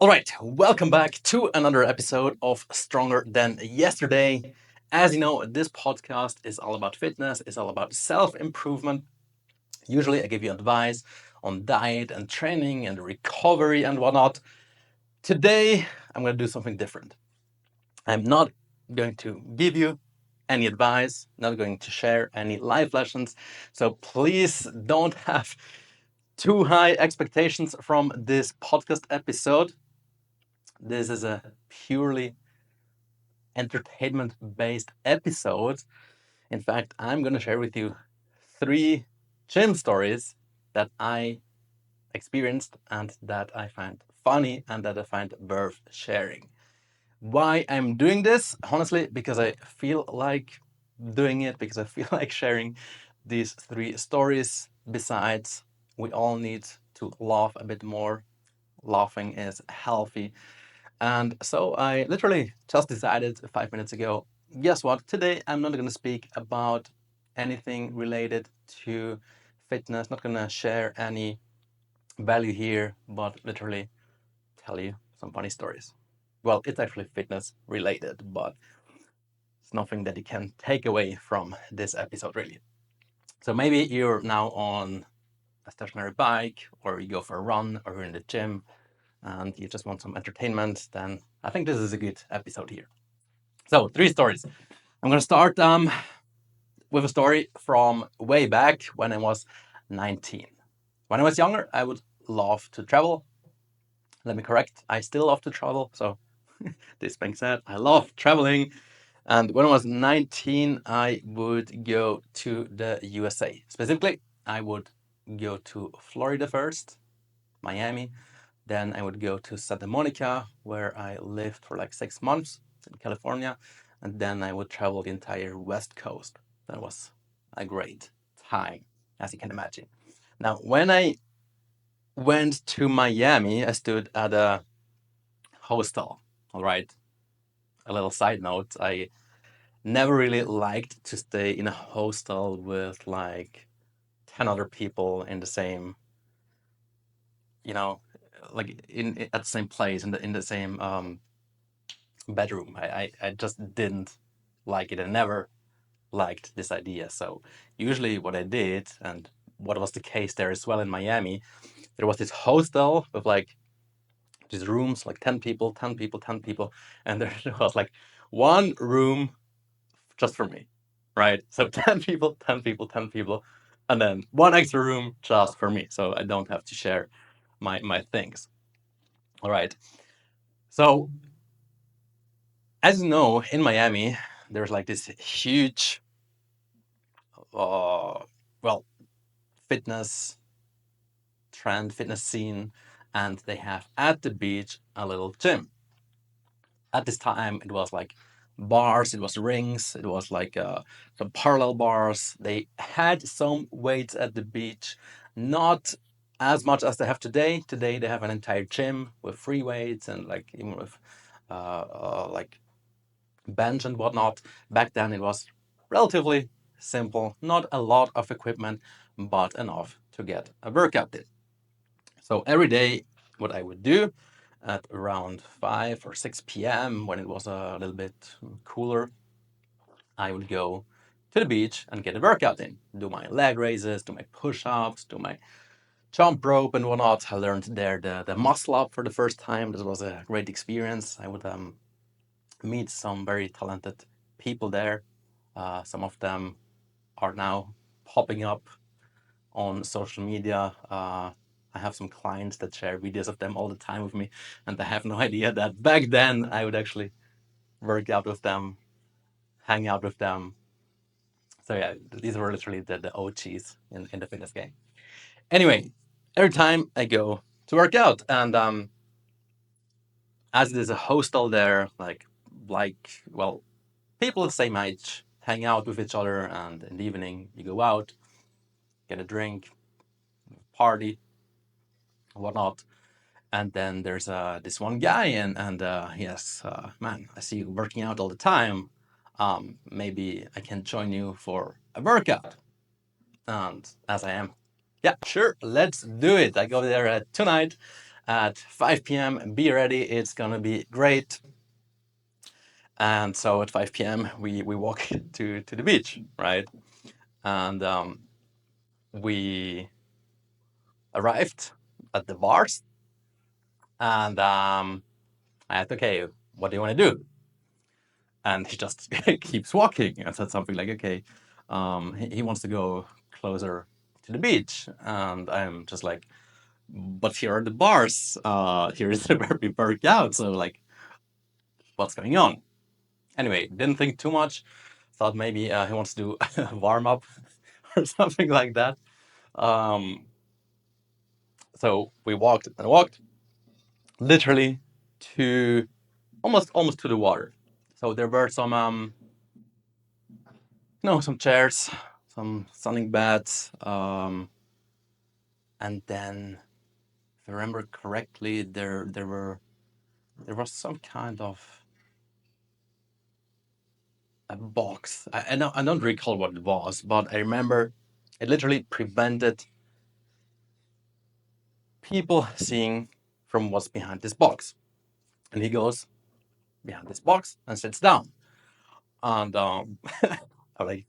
All right, welcome back to another episode of Stronger Than Yesterday. As you know, this podcast is all about fitness, it's all about self improvement. Usually, I give you advice on diet and training and recovery and whatnot. Today, I'm going to do something different. I'm not going to give you any advice, not going to share any life lessons. So please don't have too high expectations from this podcast episode. This is a purely entertainment based episode. In fact, I'm going to share with you three gym stories that I experienced and that I find funny and that I find worth sharing. Why I'm doing this? Honestly, because I feel like doing it, because I feel like sharing these three stories. Besides, we all need to laugh a bit more. Laughing is healthy. And so I literally just decided 5 minutes ago, guess what? Today I'm not going to speak about anything related to fitness, not going to share any value here, but literally tell you some funny stories. Well, it's actually fitness related, but it's nothing that you can take away from this episode, really. So maybe you're now on a stationary bike, or you go for a run, or you're in the gym, and you just want some entertainment, then I think this is a good episode here. So, three stories. I'm going to start with a story from way back when I was 19. When I was younger, I would love to travel. Let me correct, I still love to travel. So, this being said, I love traveling. And when I was 19, I would go to the USA. Specifically, I would go to Florida first, Miami. Then I would go to Santa Monica, where I lived for like 6 months in California. And then I would travel the entire West Coast. That was a great time, as you can imagine. Now, when I went to Miami, I stood at a hostel. All right. A little side note, I never really liked to stay in a hostel with like 10 other people in the same, you know, like at the same place in the same bedroom. I just didn't like it. I never liked this idea. So usually what I did, and what was the case there as well in Miami, there was this hostel with like these rooms, like 10 people, 10 people, 10 people, and there was like one room just for me, right? So 10 people, 10 people, 10 people, and then one extra room just for me. So I don't have to share my things. All right. So as you know, in Miami, there's like this huge, uh, well, fitness trend, fitness scene, and they have at the beach a little gym. At this time, it was like bars, it was rings, it was like some parallel bars. They had some weights at the beach, not as much as they have today. Today, they have an entire gym with free weights and like even with like bench and whatnot. Back then, it was relatively simple, not a lot of equipment, but enough to get a workout in. So every day, what I would do at around 5 or 6 p.m., when it was a little bit cooler, I would go to the beach and get a workout in. Do my leg raises, do my push ups, do my jump rope and whatnot. I learned there the muscle up for the first time. This was a great experience. I would meet some very talented people there. Some of them are now popping up on social media. I have some clients that share videos of them all the time with me, and I have no idea that back then I would actually work out with them, hang out with them. So yeah, these were literally the OGs in the fitness game. Anyway, every time I go to work out, and as there's a hostel there, like well, people the same age hang out with each other, and in the evening you go out, get a drink, party, whatnot. And then there's this one guy, and yes, man, I see you working out all the time. Maybe I can join you for a workout. And as I am, yeah, sure, let's do it. I go there tonight, at 5 p.m. Be ready, it's gonna be great. And so at 5 p.m. we walk to the beach, right? And we arrived at the bars, and I asked, okay, what do you want to do? And he just keeps walking. And said something like, okay, he wants to go closer to the beach, and I'm just like, but here are the bars. Here is where we work out. So like, what's going on? Anyway, didn't think too much. Thought maybe he wants to do warm up or something like that. Um, so we walked and walked, literally to almost to the water. So there were some some chairs, some sunning beds, and then if I remember correctly, there was some kind of a box. I don't recall what it was, but I remember it literally prevented people seeing from what's behind this box. And he goes behind this box and sits down. And I'm like,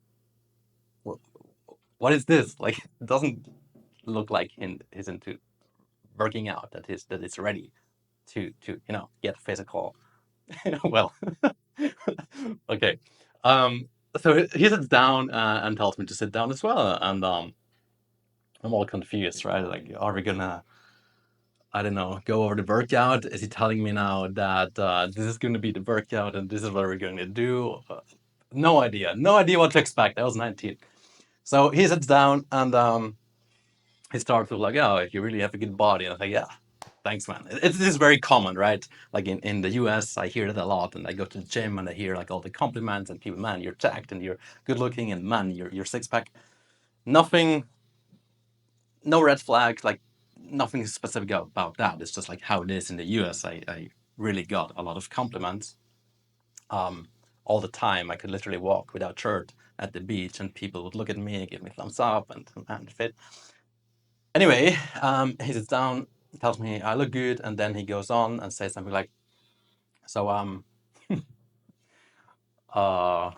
what is this? Like, it doesn't look like he's into working out. That it's ready to get physical. Well, okay. Um, so he sits down and tells me to sit down as well, and I'm all confused, right? Like, are we gonna, I don't know, go over the workout? Is he telling me now that this is going to be the workout and this is what we're going to do? No idea. No idea what to expect. I was 19. So he sits down and he starts with like, oh, you really have a good body. And I was like, yeah, thanks, man. This is very common, right? Like in the US, I hear that a lot. And I go to the gym and I hear like all the compliments and people, man, you're jacked and you're good looking and man, you're six pack. Nothing, no red flags, like nothing specific about that. It's just like how it is in the US. I really got a lot of compliments all the time. I could literally walk without shirt at the beach and people would look at me, give me thumbs up and fit. Anyway, he sits down, tells me I look good, and then he goes on and says something like, so uh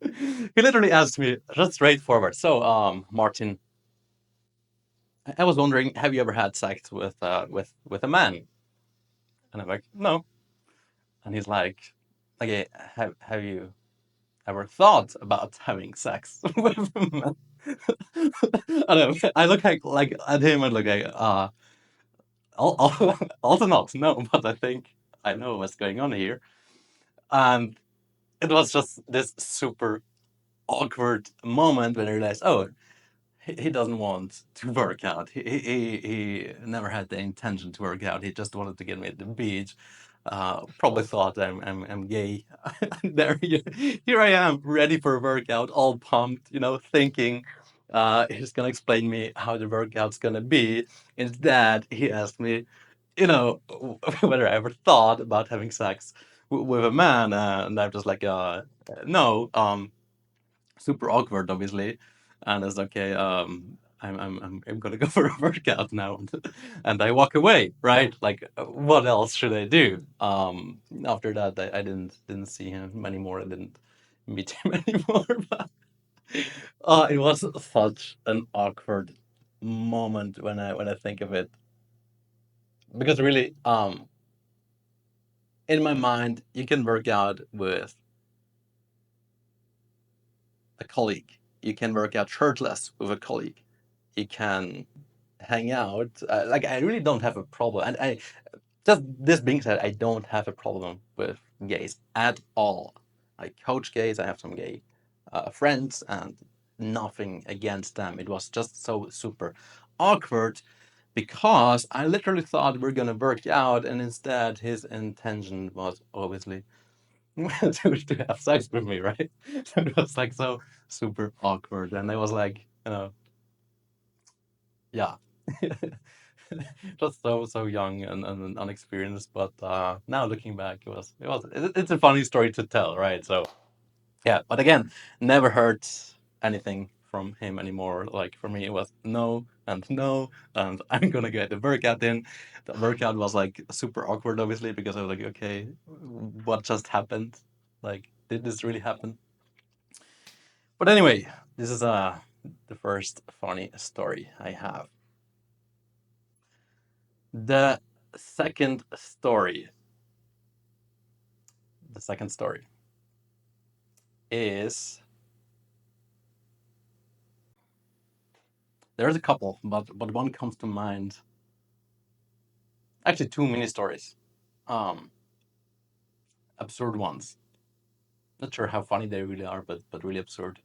he literally asked me just straightforward. So Martin, I was wondering, have you ever had sex with a man? And I'm like, no. And he's like, okay, have you ever thought about having sex with a man? I don't know. I look like at him and look like also not no, but I think I know what's going on here. And it was just this super awkward moment when I realized, oh, he doesn't want to work out. He never had the intention to work out. He just wanted to get me at the beach. Probably thought I'm gay. There, here I am, ready for a workout, all pumped, thinking he's gonna explain me how the workout's gonna be. Instead, he asked me, whether I ever thought about having sex with a man, and I'm just like, no. Super awkward, obviously, and it's okay. I'm gonna go for a workout now, and I walk away. Right, like what else should I do? After that, I didn't see him anymore. I didn't meet him anymore. But it was such an awkward moment when I think of it, because really, in my mind, you can work out with a colleague. You can work out shirtless with a colleague. You can hang out. Like I really don't have a problem, and I just this being said, I don't have a problem with gays at all. I coach gays. I have some gay friends, and nothing against them. It was just so super awkward because I literally thought we are gonna work out, and instead his intention was obviously to have sex with me, right? So it was like so super awkward, and I was like, yeah, just so young and unexperienced. But now looking back, it's a funny story to tell, right? So yeah, but again, never heard anything from him anymore. Like for me, it was no and no, and I'm gonna get the workout in. The workout was like super awkward, obviously, because I was like, okay, what just happened? Like, did this really happen? But anyway, this is the first funny story I have. The second story, the second story is there's a couple, but one comes to mind. Actually, two mini stories, um, absurd ones. Not sure how funny they really are, but really absurd.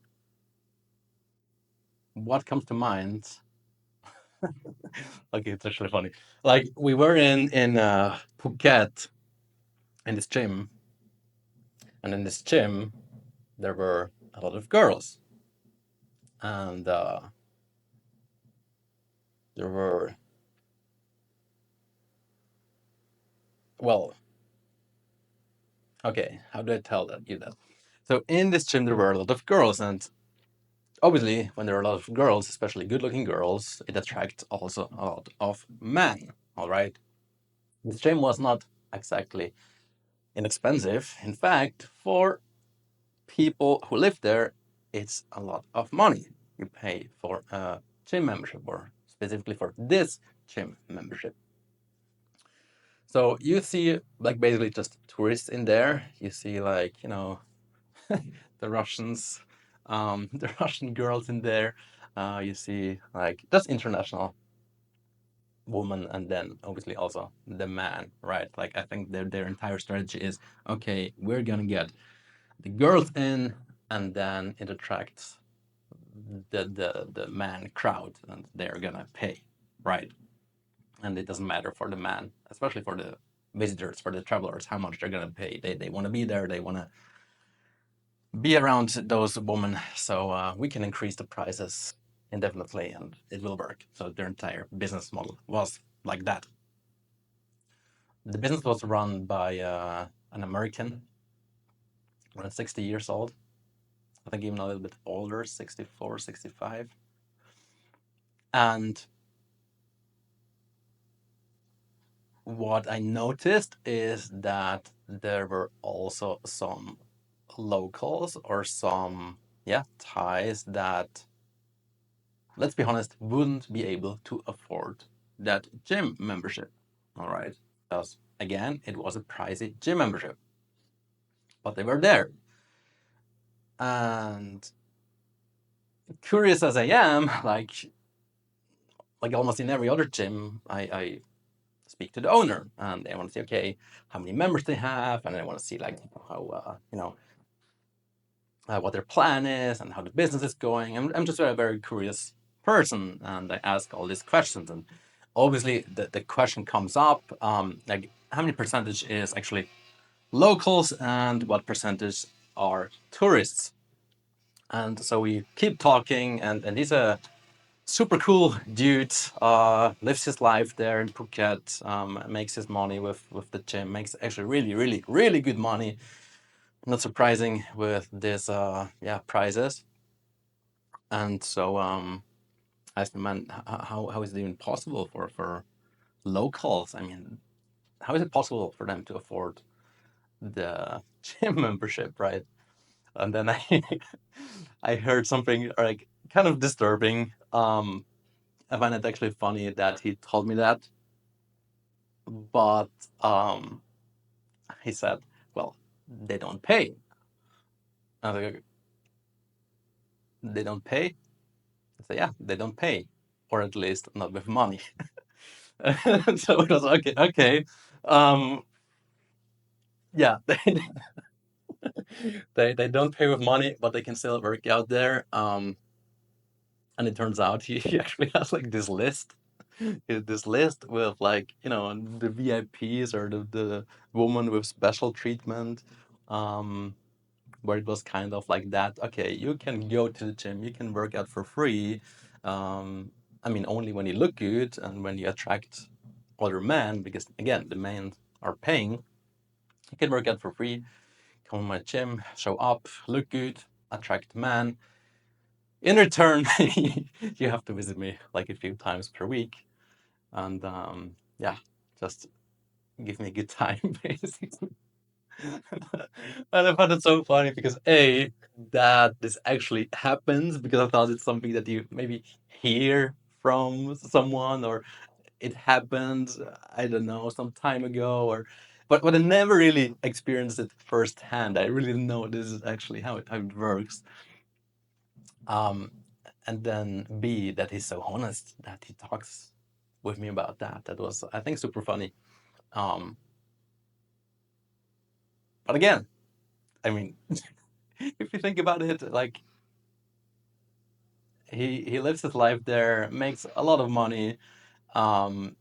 What comes to mind? Okay, it's actually funny. Like we were in Phuket in this gym, and in this gym there were a lot of girls, and there were well, okay, how do I tell that you that? So in this gym there were a lot of girls, and obviously when there are a lot of girls, especially good-looking girls, it attracts also a lot of men. All right, this gym was not exactly inexpensive. In fact, for people who live there, it's a lot of money you pay for a gym membership, or specifically for this gym membership. So you see, like basically just tourists in there. You see, like the Russians, the Russian girls in there. You see, like just international woman, and then obviously also the man, right? Like I think their entire strategy is okay. We're gonna get the girls in, and then it attracts the man crowd, and they're gonna pay, right? And it doesn't matter for the man, especially for the visitors, for the travelers, how much they're gonna pay. They want to be there. They want to be around those women, so we can increase the prices indefinitely, and it will work. So their entire business model was like that. The business was run by an American, around 60 years old. I think even a little bit older, 64, 65. And what I noticed is that there were also some locals or some, yeah, Thais that, let's be honest, wouldn't be able to afford that gym membership. All right. Because again, it was a pricey gym membership, but they were there. And curious as I am, like almost in every other gym, I speak to the owner, and they want to see, okay, how many members they have, and I want to see like how what their plan is and how the business is going. I'm just a very curious person, and I ask all these questions. And obviously, the question comes up, like how many percentage is actually locals and what percentage are tourists? And so we keep talking, and he's a super cool dude. Lives his life there in Phuket. Makes his money with the gym. Makes actually really, really, really good money. Not surprising with this, yeah, prizes. And so I asked the man, how is it even possible for locals? I mean, how is it possible for them to afford the gym membership, right? And then I I heard something like kind of disturbing. I find it actually funny that he told me that, but um, he said, "Well, they don't pay." I was like, "They don't pay?" I said, "Yeah, they don't pay, or at least not with money." So it was okay. Okay, um, yeah, they don't pay with money, but they can still work out there. And it turns out he actually has like this list, this list with like the VIPs or the woman with special treatment, um, where it was kind of like that. Okay, you can go to the gym, you can work out for free. Um, I mean, only when you look good and when you attract other men, because again, the men are paying. You can work out for free, come to my gym, show up, look good, attract men. In return, you have to visit me like a few times per week, and yeah, just give me a good time, basically. And I found it so funny because A, that this actually happens, because I thought it's something that you maybe hear from someone, or it happened, I don't know, some time ago, or but I never really experienced it firsthand. I really didn't know this is actually how it works. Um, and then B, that he's so honest that he talks with me about that. That was, I think, super funny. Um, but again, I mean, if you think about it, like he lives his life there, makes a lot of money, um,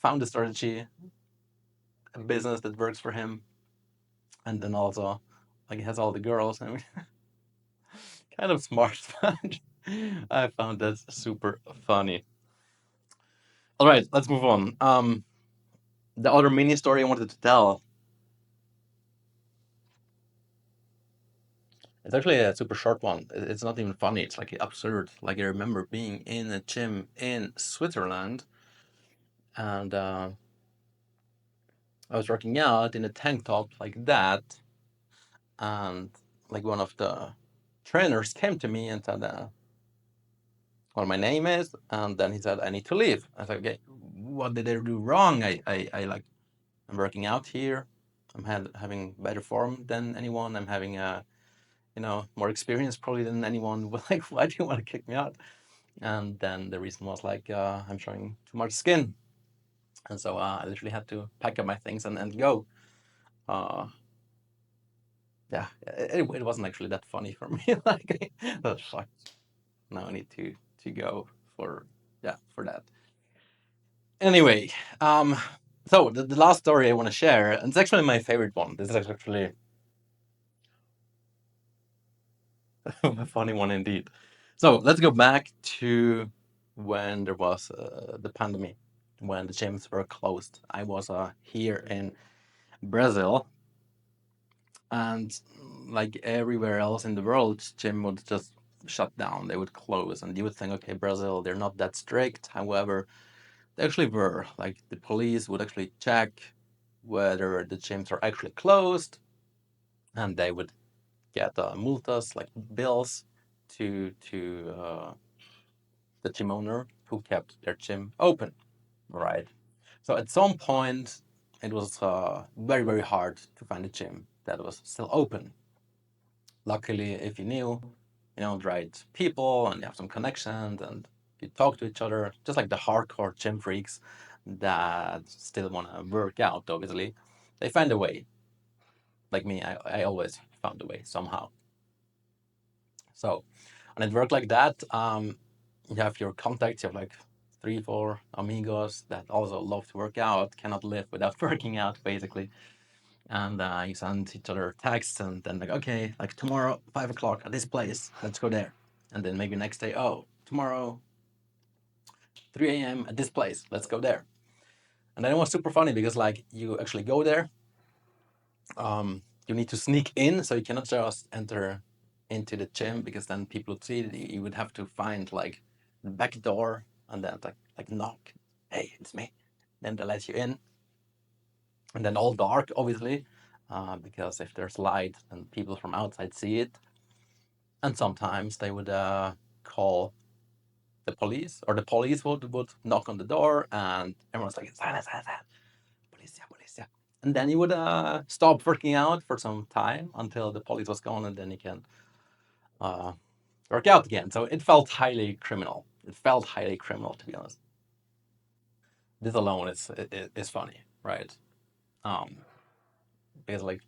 found a strategy, a business that works for him, and then also like he has all the girls. I mean, kind of smart. I found that super funny. All right, let's move on. The other mini story I wanted to tell, it's actually a super short one. It's not even funny. It's like absurd. Like I remember being in a gym in Switzerland, and I was working out in a tank top like that, and like one of the trainers came to me and said, "What my name is," and then he said, "I need to leave." I said, "Okay, what did I do wrong? I like I'm working out here. I'm having better form than anyone. I'm having more experience probably than anyone. Like, why do you want to kick me out?" And then the reason was like, I'm showing too much skin, and so I literally had to pack up my things and go. Uh, yeah, it wasn't actually that funny for me. Like, oh, fuck, now I need to go for for that. Anyway, so the last story I want to share, and it's actually my favorite one. This is actually a funny one indeed. So let's go back to when there was the pandemic, when the gyms were closed. I was here in Brazil, and like everywhere else in the world, gym would just shut down. They would close, and you would think, okay, Brazil, they're not that strict. However, they actually were. Like the police would actually check whether the gyms are actually closed, and they would get multas, like bills, to the gym owner who kept their gym open, right? So at some point, it was very, very hard to find a gym that was still open. Luckily, if you knew, the right people and you have some connections and you talk to each other, just like the hardcore gym freaks that still want to work out, obviously, they find a way. Like me, I always found a way somehow. So, and it worked like that. You have your contacts, you have like three, four amigos that also love to work out, cannot live without working out, basically. And you send each other texts, and then like, okay, like tomorrow, 5 o'clock at this place, let's go there. And then maybe next day, oh, tomorrow, 3 a.m. at this place, let's go there. And then it was super funny because like you actually go there, you need to sneak in, so you cannot just enter into the gym because then people would see it. You would have to find like the back door and then like knock, hey, it's me. Then they let you in, and then all dark, obviously, because if there's light, then people from outside see it. And sometimes they would call the police, or the police would knock on the door, and everyone's like, silence, silence, silence. Policia, policia. And then you would stop working out for some time until the police was gone, and then you can uh, work out again. So it felt highly criminal. It felt highly criminal, to be honest. This alone is funny, right? Um, because like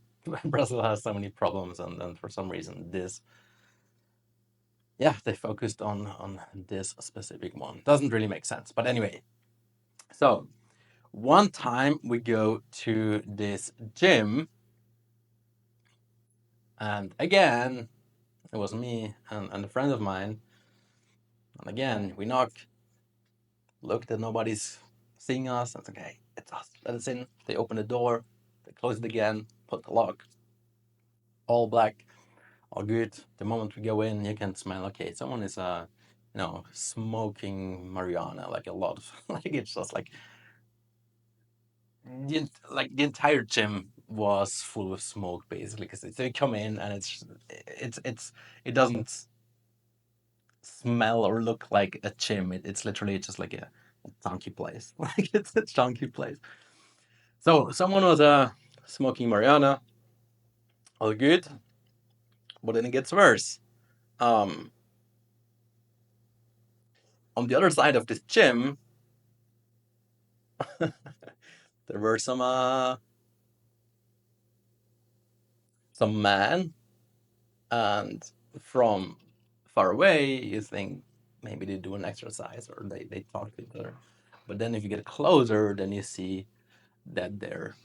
Brazil has so many problems, and for some reason this, yeah, they focused on this specific one. Doesn't really make sense, but anyway. So one time we go to this gym, and again it was me and a friend of mine. And again, we knock, look that nobody's seeing us. It's okay, it's us. Let us in. They open the door, they close it again, put the lock, all black. all good. The moment we go in, you can smell. Okay, someone is smoking marijuana like a lot of like it's just like the entire gym was full of smoke basically because they come in and it doesn't smell or look like a gym. It's literally just like a chunky place. Like it's a chunky place. So someone was smoking marijuana, all good, but then it gets worse. Um, on the other side of this gym, there were some men, and from far away, you think maybe they do an exercise or they talk to each other. But then if you get closer, then you see that they're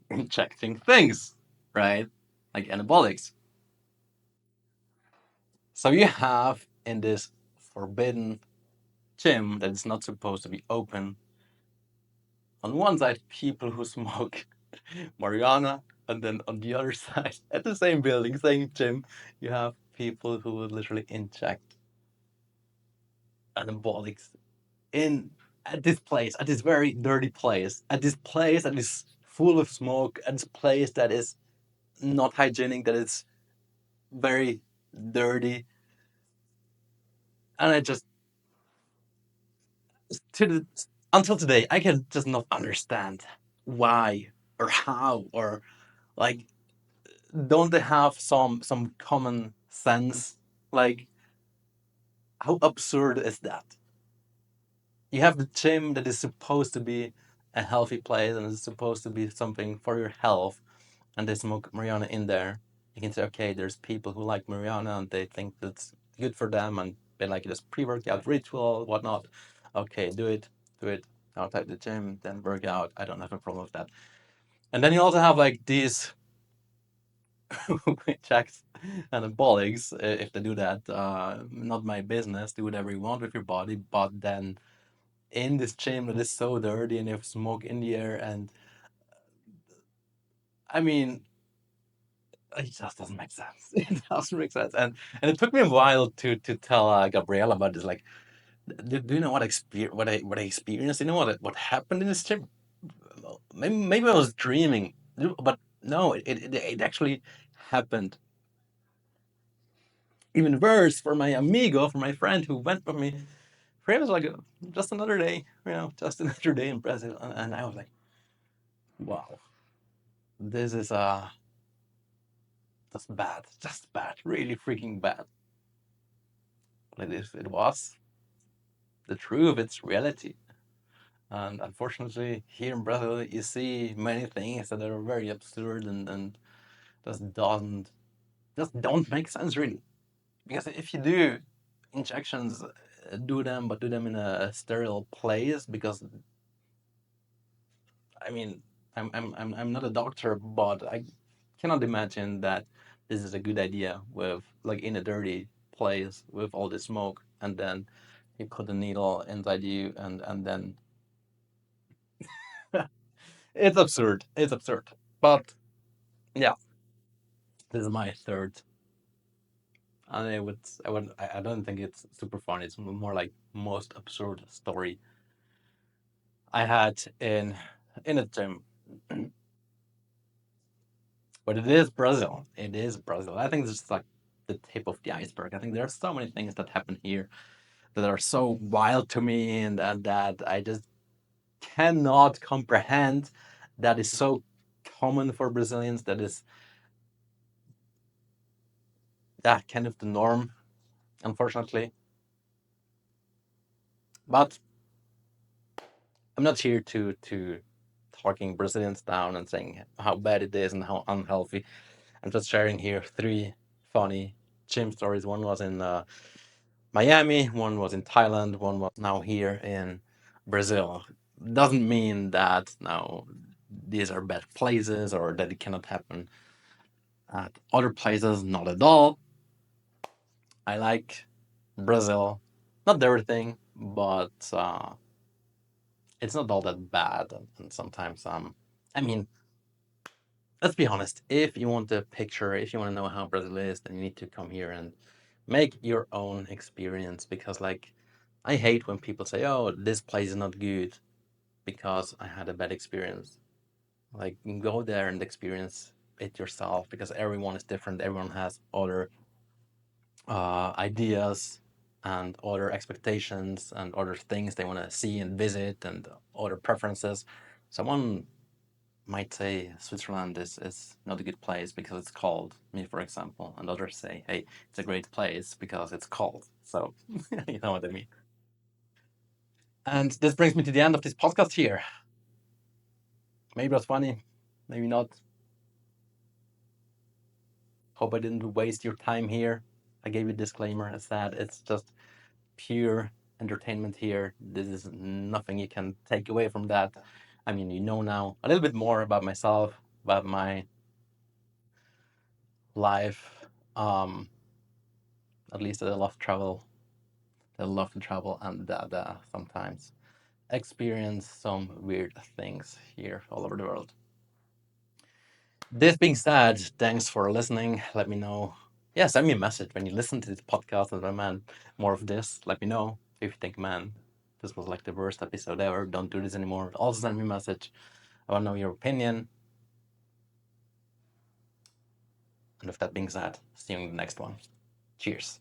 injecting things, right? Like anabolics. So you have in this forbidden gym that is not supposed to be open, on one side, people who smoke marijuana, and then on the other side, at the same building, same gym, you have people who would literally inject anabolics in at this place, at this very dirty place, at this place that is full of smoke, at this place that is not hygienic, that is very dirty. And I just to the, until today, I can just not understand why or how or like don't they have some common sense? Like how absurd is that? You have the gym that is supposed to be a healthy place and is supposed to be something for your health, and they smoke marijuana in there. You can say, okay, there's people who like marijuana and they think that's good for them, and they like this pre-workout ritual, whatnot. Okay, do it outside the gym, then work out. I don't have a problem with that. And then you also have like these checks anabolics. If they do that, not my business. Do whatever you want with your body, but then in this gym that is so dirty and you have smoke in the air, and I mean, it just doesn't make sense. It doesn't make sense, and it took me a while to tell Gabrielle about this. Like, do you know what I experienced? You know what happened in this gym? Well, maybe I was dreaming, but no, it actually happened. Even worse for my amigo, for my friend who went with me. For him, it was like just another day, just another day in Brazil, and I was like, wow, this is just bad, just bad, really freaking bad. But it was the truth, it's reality. And unfortunately, here in Brazil, you see many things that are very absurd and just don't make sense really. Because if you do injections, do them, but do them in a sterile place. Because I mean, I'm not a doctor, but I cannot imagine that this is a good idea with like in a dirty place with all the smoke, and then you put a needle inside you, and then it's absurd. It's absurd. But yeah, this is my third, and I don't think it's super fun. It's more like most absurd story I had in a gym. But it is Brazil. It is Brazil. I think this is like the tip of the iceberg. I think there are so many things that happen here that are so wild to me, and that I just cannot comprehend. That is so common for Brazilians. That is that kind of the norm, unfortunately. But I'm not here to talking Brazilians down and saying how bad it is and how unhealthy. I'm just sharing here three funny gym stories. One was in Miami, one was in Thailand, one was now here in Brazil. Doesn't mean that now these are bad places or that it cannot happen at other places. Not at all. I like Brazil, not everything, but it's not all that bad. And sometimes I mean, let's be honest. If you want a picture, if you want to know how Brazil is, then you need to come here and make your own experience. Because, like, I hate when people say, "Oh, this place is not good because I had a bad experience." Like, go there and experience it yourself because everyone is different. Everyone has other ideas and other expectations and other things they want to see and visit and other preferences. Someone might say Switzerland is not a good place because it's cold, me for example, and others say, hey, it's a great place because it's cold. So, you know what I mean. And this brings me to the end of this podcast here. Maybe it was funny, maybe not. Hope I didn't waste your time here. I gave you a disclaimer. As that it's just pure entertainment here. This is nothing you can take away from that. I mean, you know now a little bit more about myself, about my life. Um, at least that I love travel. I love to travel and that sometimes experience some weird things here all over the world. This being said, thanks for listening. Let me know. Yeah, send me a message when you listen to this podcast and man, more of this. Let me know if you think, man, this was like the worst episode ever. Don't do this anymore. Also send me a message. I want to know your opinion. And with that being said, see you in the next one. Cheers.